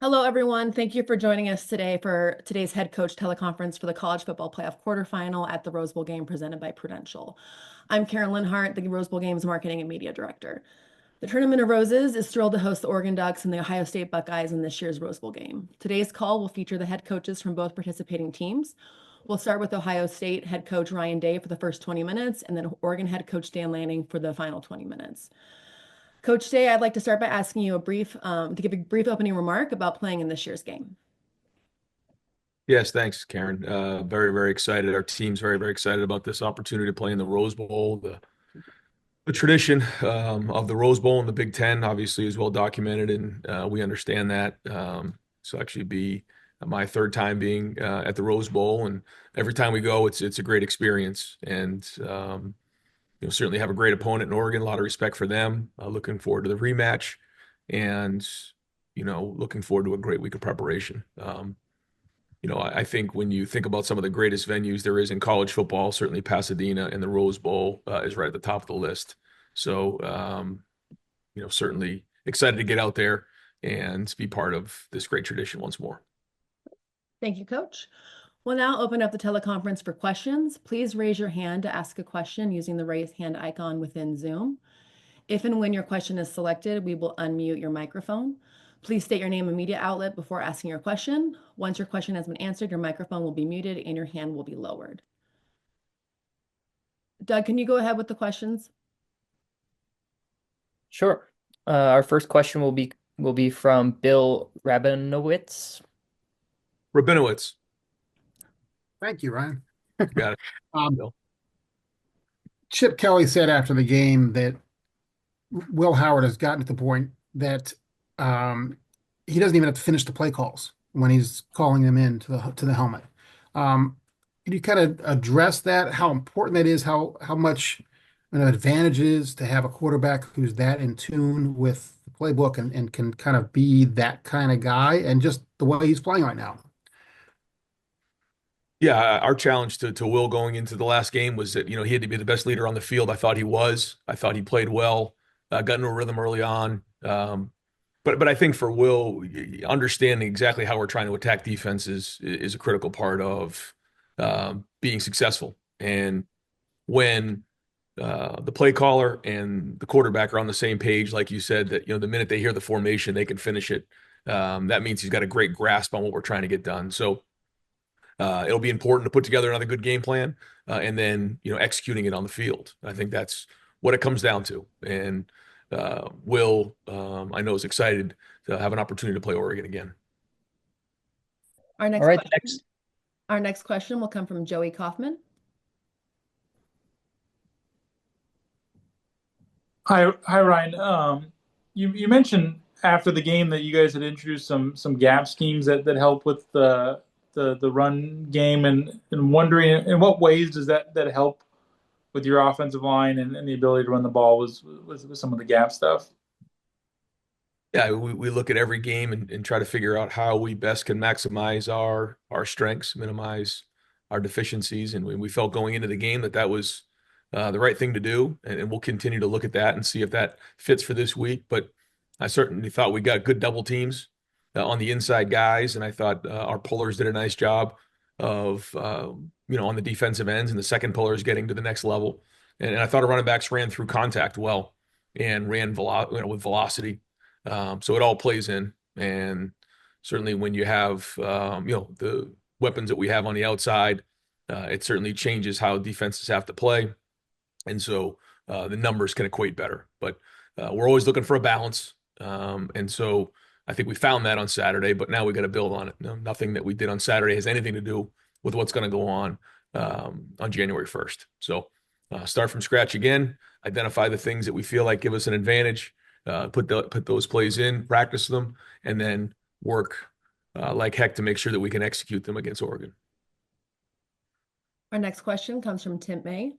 Hello, everyone. Thank you for joining us today for today's head coach teleconference for the college football playoff quarterfinal at the Rose Bowl game presented by Prudential. I'm Karen Linhart, the Rose Bowl Games Marketing and Media Director. The Tournament of Roses is thrilled to host the Oregon Ducks and the Ohio State Buckeyes in this year's Rose Bowl game. Today's call will feature the head coaches from both participating teams. We'll start with Ohio State head coach Ryan Day for the first 20 minutes, and then Oregon head coach Dan Lanning for the final 20 minutes. Coach Day, I'd like to start by asking you to give a brief opening remark about playing in this year's game. Yes, thanks, Karen. Very, very excited. Our team's very, very excited about this opportunity to play in the Rose Bowl. The tradition of the Rose Bowl and the Big Ten obviously is well documented, and we understand that. So actually be my third time being at the Rose Bowl, and every time we go, it's a great experience. And certainly have a great opponent in Oregon. A lot of respect for them. Looking forward to the rematch, and looking forward to a great week of preparation. I think when you think about some of the greatest venues there is in college football, certainly Pasadena and the Rose Bowl is right at the top of the list. So, certainly excited to get out there and be part of this great tradition once more. Thank you, Coach. We'll now open up the teleconference for questions. Please raise your hand to ask a question using the raise hand icon within Zoom. If and when your question is selected, we will unmute your microphone. Please state your name and media outlet before asking your question. Once your question has been answered, your microphone will be muted and your hand will be lowered. Doug, can you go ahead with the questions? Sure. Our first question will be from Bill Rabinowitz. Rabinowitz, Thank you, Ryan. you got it. Um, Bill. Chip Kelly said after the game that Will Howard has gotten to the point that um, he doesn't even have to finish the play calls when he's calling them in to the helmet. Can you kind of address that? How important that is? How much an advantage is to have a quarterback who's that in tune with the playbook and can kind of be that kind of guy, and just the way he's playing right now. Yeah, our challenge to Will going into the last game was that, he had to be the best leader on the field. I thought he was. I thought he played well, got into a rhythm early on. But I think for Will, understanding exactly how we're trying to attack defenses is a critical part of being successful. And when the play caller and the quarterback are on the same page, like you said, that the minute they hear the formation, they can finish it. That means he's got a great grasp on what we're trying to get done. So it'll be important to put together another good game plan and then executing it on the field. I think that's what it comes down to. And Will, I know, is excited to have an opportunity to play Oregon again. Our next All right, question, our next question will come from Joey Kaufman. Hi, Ryan. You mentioned after the game that you guys had introduced some gap schemes that help with the run game, and wondering in what ways does that help with your offensive line and the ability to run the ball with some of the gap stuff. Yeah, we look at every game and try to figure out how we best can maximize our strengths, minimize our deficiencies. And we felt going into the game that was the right thing to do. And we'll continue to look at that and see if that fits for this week. But I certainly thought we got good double teams on the inside guys. And I thought our pullers did a nice job of, on the defensive ends, and the second pullers getting to the next level. And I thought our running backs ran through contact well and ran with velocity. So it all plays in. And certainly when you have, the weapons that we have on the outside, it certainly changes how defenses have to play. And so the numbers can equate better. But we're always looking for a balance. And so I think we found that on Saturday, but now we got to build on it. Nothing that we did on Saturday has anything to do with what's going to go on January 1st. So start from scratch again, identify the things that we feel like give us an advantage, put those plays in, practice them, and then work like heck to make sure that we can execute them against Oregon. Our next question comes from Tim May.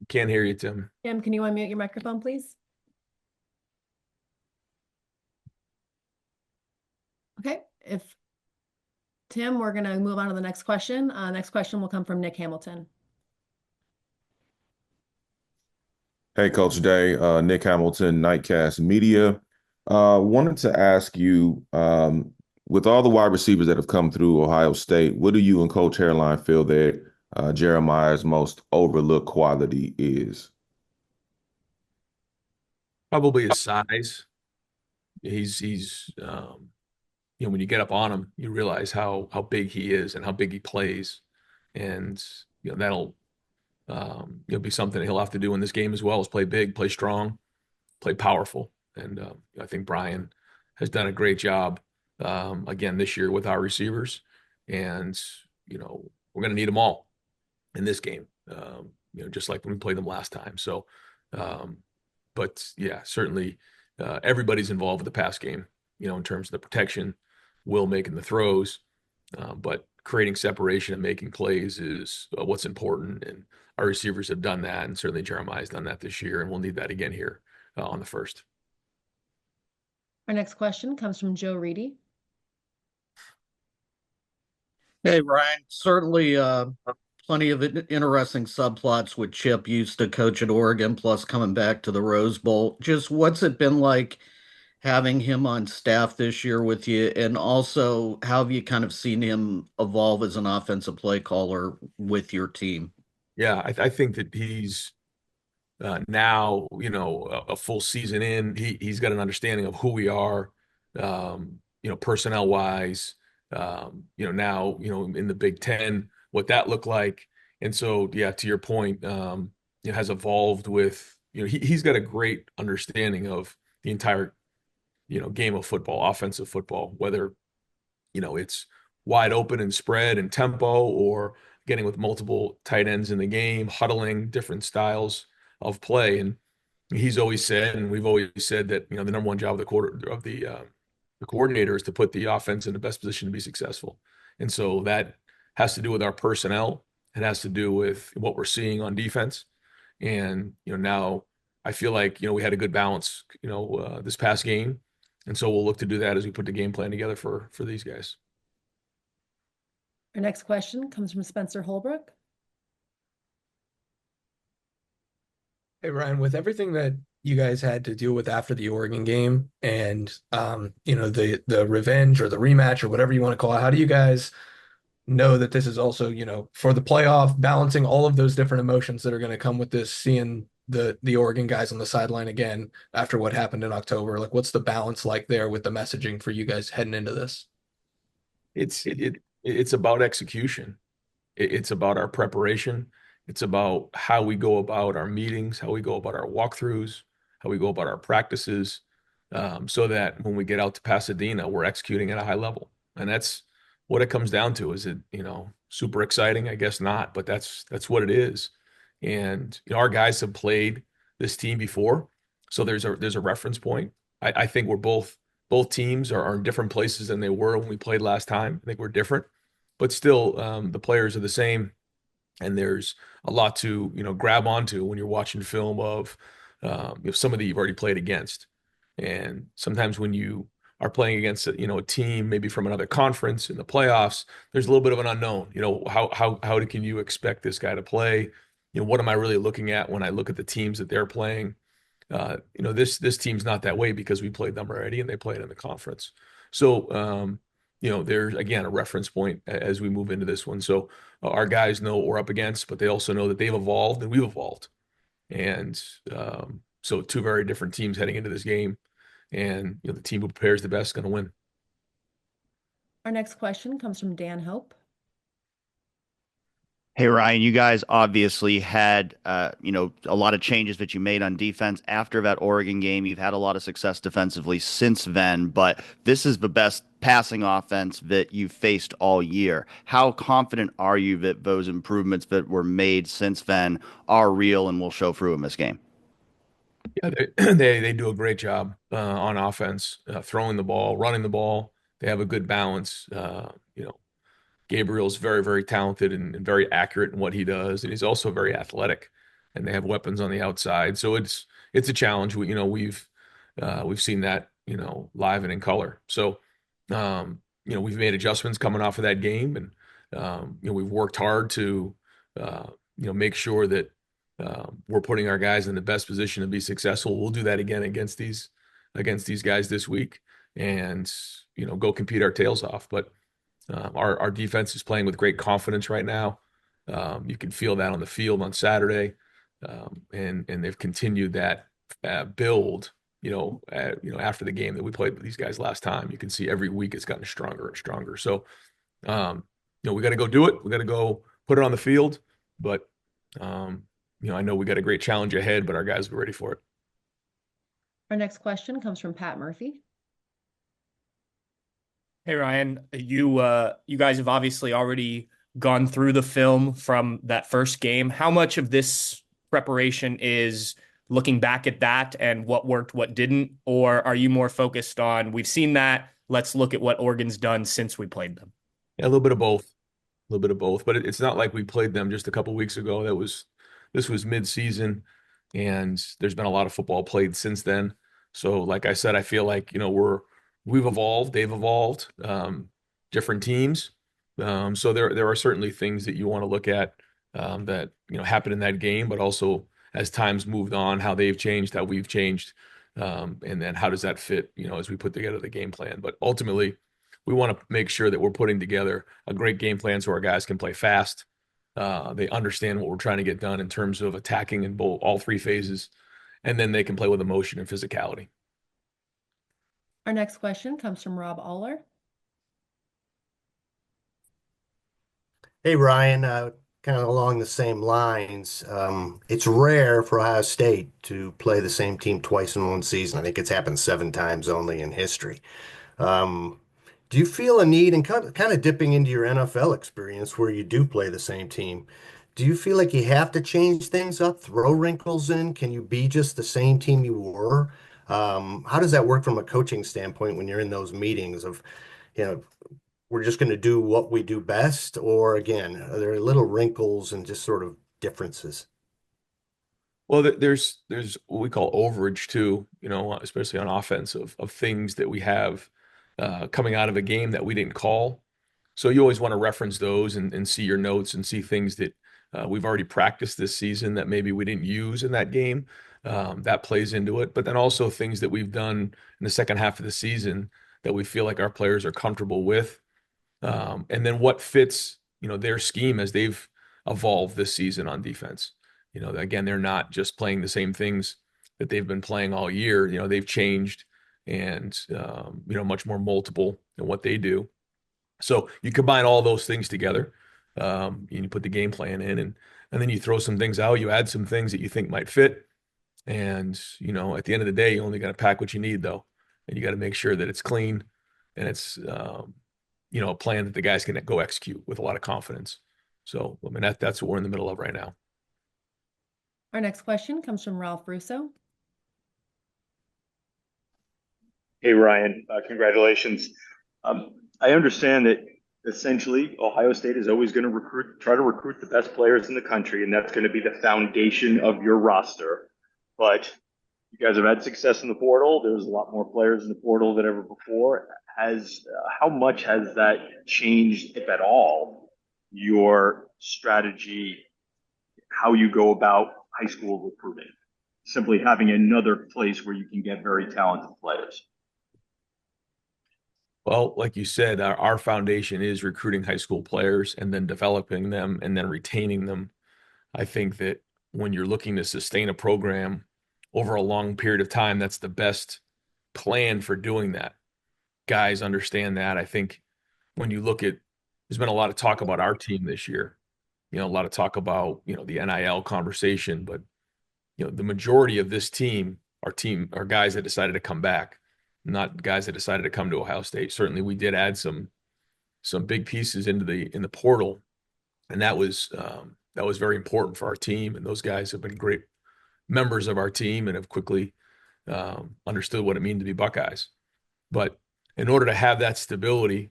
Can't hear you, Tim. Tim, can you unmute your microphone, please? Okay, Tim, we're going to move on to the next question. Next question will come from Nick Hamilton. Hey, Coach Day, Nick Hamilton, Nightcast Media. Wanted to ask you, with all the wide receivers that have come through Ohio State, what do you and Coach Hairline feel that Jeremiah's most overlooked quality is? Probably his size. He's when you get up on him, you realize how big he is and how big he plays, and that'll be something he'll have to do in this game as well, is play big, play strong, play powerful. And I think Brian has done a great job again this year with our receivers, and we're going to need them all in this game. Just like when we played them last time. So, um, but yeah, certainly everybody's involved with the pass game. In terms of the protection, Will making the throws, but creating separation and making plays is what's important. And our receivers have done that, and certainly Jeremiah's done that this year, and we'll need that again here on the first. Our next question comes from Joe Reedy. Hey, Ryan. Certainly plenty of interesting subplots with Chip used to coach at Oregon, plus coming back to the Rose Bowl. Just what's it been like having him on staff this year with you? And also, how have you kind of seen him evolve as an offensive play caller with your team? Yeah, I think that he's now, a full season in, he's got an understanding of who we are, personnel wise, now, in the Big Ten, what that looked like. And so, yeah, to your point, it has evolved with, he's got a great understanding of the entire, game of football, offensive football, whether, it's wide open and spread and tempo, or getting with multiple tight ends in the game, huddling, different styles of play. And he's always said, and we've always said, that the number one job of the coordinator is to put the offense in the best position to be successful. And so that has to do with our personnel. It has to do with what we're seeing on defense. And now I feel like we had a good balance this past game, and so we'll look to do that as we put the game plan together for these guys. Our next question comes from Spencer Holbrook. Hey Ryan, with everything that you guys had to deal with after the Oregon game and the revenge or the rematch or whatever you want to call it, how do you guys know that this is also, for the playoff, balancing all of those different emotions that are going to come with this, seeing the Oregon guys on the sideline again after what happened in October? Like, what's the balance like there with the messaging for you guys heading into this? It's about execution. It's about our preparation. It's about how we go about our meetings, how we go about our walkthroughs, how we go about our practices, so that when we get out to Pasadena, we're executing at a high level. And that's what it comes down to. Is it, super exciting? I guess not, but that's what it is. And our guys have played this team before, so there's a reference point. I think both teams are in different places than they were when we played last time. I think we're different, but still, the players are the same. And there's a lot to grab onto when you're watching film of somebody you've already played against. And sometimes when you are playing against a team maybe from another conference in the playoffs, there's a little bit of an unknown. How can you expect this guy to play? What am I really looking at when I look at the teams that they're playing? This team's not that way because we played them already and they played in the conference. So there's again a reference point as we move into this one. So our guys know what we're up against, but they also know that they've evolved and we've evolved. And so two very different teams heading into this game, and the team who prepares the best is going to win. Our next question comes from Dan Hope. Hey Ryan, you guys obviously had a lot of changes that you made on defense after that Oregon game. You've had a lot of success defensively since then, but this is the best passing offense that you've faced all year. How confident are you that those improvements that were made since then are real and will show through in this game? Yeah, they do a great job on offense, throwing the ball, running the ball. They have a good balance. Gabriel's very, very talented and very accurate in what he does, and he's also very athletic. And they have weapons on the outside, so it's a challenge. We've seen that live and in color. So we've made adjustments coming off of that game, and we've worked hard to make sure that we're putting our guys in the best position to be successful. We'll do that again against these guys this week, and go compete our tails off. But our defense is playing with great confidence right now. You can feel that on the field on Saturday, and they've continued that build. After the game that we played with these guys last time, you can see every week it's gotten stronger and stronger. So, we got to go do it. We got to go put it on the field. But, I know we got a great challenge ahead, but our guys are ready for it. Our next question comes from Pat Murphy. Hey Ryan, you guys have obviously already gone through the film from that first game. How much of this preparation is looking back at that and what worked, what didn't? Or are you more focused on, we've seen that, let's look at what Oregon's done since we played them? Yeah, a little bit of both. A little bit of both. But it's not like we played them just a couple weeks ago. This was mid-season, and there's been a lot of football played since then. So, like I said, I feel like we've evolved, they've evolved, different teams. So there are certainly things that you want to look at that happened in that game, but also as time's moved on, how they've changed, how we've changed, and then how does that fit, as we put together the game plan. But ultimately, we want to make sure that we're putting together a great game plan so our guys can play fast. They understand what we're trying to get done in terms of attacking in all three phases, and then they can play with emotion and physicality. Our next question comes from Rob Aller. Hey, Ryan, kind of along the same lines. It's rare for Ohio State to play the same team twice in one season. I think it's happened 7 times only in history. Do you feel a need, and kind of dipping into your NFL experience where you do play the same team, do you feel like you have to change things up, throw wrinkles in? Can you be just the same team you were? How does that work from a coaching standpoint when you're in those meetings of, we're just going to do what we do best? Or again, are there little wrinkles and just sort of differences? Well, there's what we call overage too, especially on offense of things that we have coming out of a game that we didn't call. So you always want to reference those and see your notes and see things that we've already practiced this season that maybe we didn't use in that game. That plays into it. But then also things that we've done in the second half of the season that we feel like our players are comfortable with. And then what fits, their scheme as they've evolved this season on defense. Again, they're not just playing the same things that they've been playing all year. They've changed and, much more multiple in what they do. So you combine all those things together, and you put the game plan in, and then you throw some things out. You add some things that you think might fit. And, at the end of the day, you only got to pack what you need, though. And you got to make sure that it's clean and it's, a plan that the guys can go execute with a lot of confidence. So, I mean, that's what we're in the middle of right now. Our next question comes from Ralph Russo. Hey, Ryan, congratulations. I understand that essentially Ohio State is always going to try to recruit the best players in the country, and that's going to be the foundation of your roster. But you guys have had success in the portal. There's a lot more players in the portal than ever before. How much has that changed, if at all, your strategy, how you go about high school recruiting? Simply having another place where you can get very talented players. Well, like you said, our foundation is recruiting high school players and then developing them and then retaining them. I think that when you're looking to sustain a program over a long period of time, that's the best plan for doing that. Guys understand that. I think when you look at, there's been a lot of talk about our team this year, a lot of talk about, the NIL conversation, but, the majority of this team are guys that decided to come back, not guys that decided to come to Ohio State. Certainly we did add some big pieces in the portal, and that was very important for our team. And those guys have been great members of our team and have quickly understood what it means to be Buckeyes. But in order to have that stability,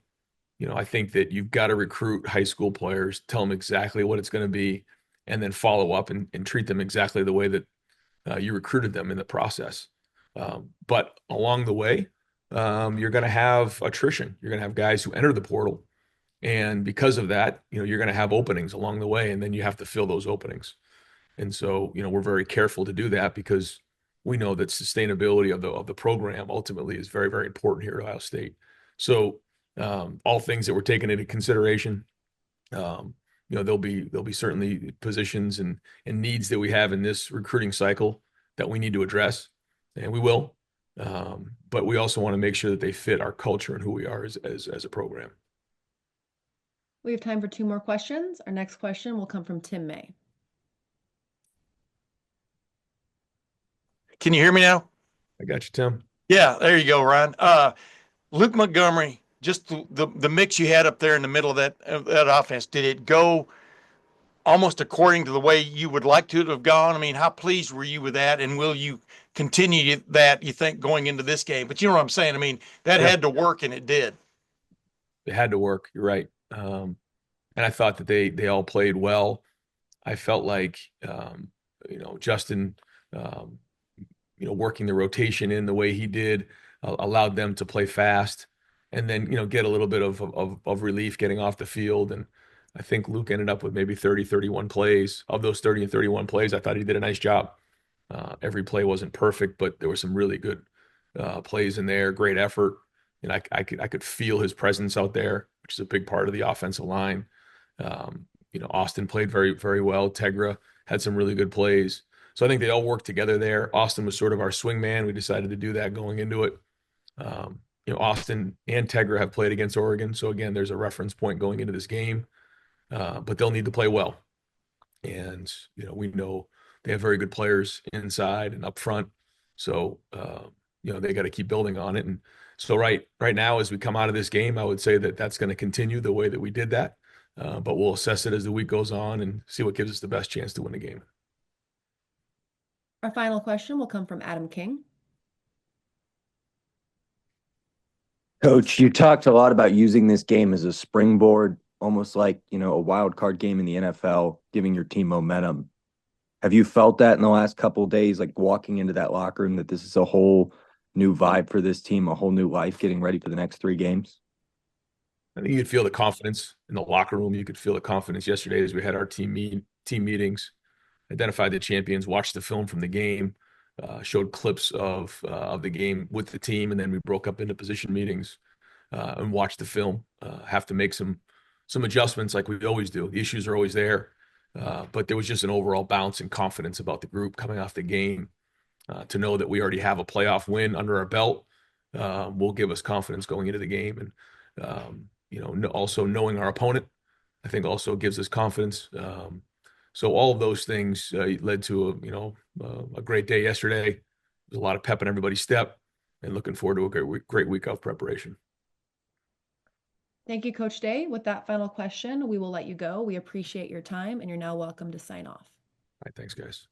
I think that you've got to recruit high school players, tell them exactly what it's going to be, and then follow up and treat them exactly the way that you recruited them in the process. But along the way, you're going to have attrition. You're going to have guys who enter the portal. And because of that, you're going to have openings along the way, and then you have to fill those openings. And so, we're very careful to do that because we know that sustainability of the program ultimately is very, very important here at Ohio State. So, all things that we're taking into consideration. There'll be certainly positions and needs that we have in this recruiting cycle that we need to address, and we will. But we also want to make sure that they fit our culture and who we are as a program. We have time for 2 more questions. Our next question will come from Tim May. Can you hear me now? I got you, Tim. Yeah, there you go, Ryan. Luke Montgomery, just the mix you had up there in the middle of that offense, did it go almost according to the way you would like to have gone? I mean, how pleased were you with that, and will you continue that, you think, going into this game? But you know what I'm saying? I mean, that had to work, and it did. It had to work. You're right. And I thought that they all played well. I felt like Justin, working the rotation in the way he did, allowed them to play fast, and then get a little bit of relief getting off the field. And I think Luke ended up with maybe 30, 31 plays. Of those 30 and 31 plays, I thought he did a nice job. Every play wasn't perfect, but there were some really good plays in there. Great effort, and I could feel his presence out there, which is a big part of the offensive line. Austin played very, very well. Tegra had some really good plays. So I think they all worked together there. Austin was sort of our swing man. We decided to do that going into it. Austin and Tegra have played against Oregon. So again, there's a reference point going into this game, but they'll need to play well. And, we know they have very good players inside and up front. So, they got to keep building on it. And so right now, as we come out of this game, I would say that that's going to continue the way that we did that. But we'll assess it as the week goes on and see what gives us the best chance to win the game. Our final question will come from Adam King. Coach, you talked a lot about using this game as a springboard, almost like, a wild card game in the NFL, giving your team momentum. Have you felt that in the last couple of days, like walking into that locker room, that this is a whole new vibe for this team, a whole new life getting ready for the next 3 games? I think you could feel the confidence in the locker room. You could feel the confidence yesterday as we had our team meetings, identified the champions, watched the film from the game, showed clips of the game with the team, and then we broke up into position meetings and watched the film. Have to make some adjustments like we always do. The issues are always there, but there was just an overall bounce and confidence about the group coming off the game. To know that we already have a playoff win under our belt will give us confidence going into the game. And also knowing our opponent, I think also gives us confidence. So all of those things led to a great day yesterday. There's a lot of pep in everybody's step, and looking forward to a great week of preparation. Thank you, Coach Day. With that final question, we will let you go. We appreciate your time, and you're now welcome to sign off. All right, thanks, guys.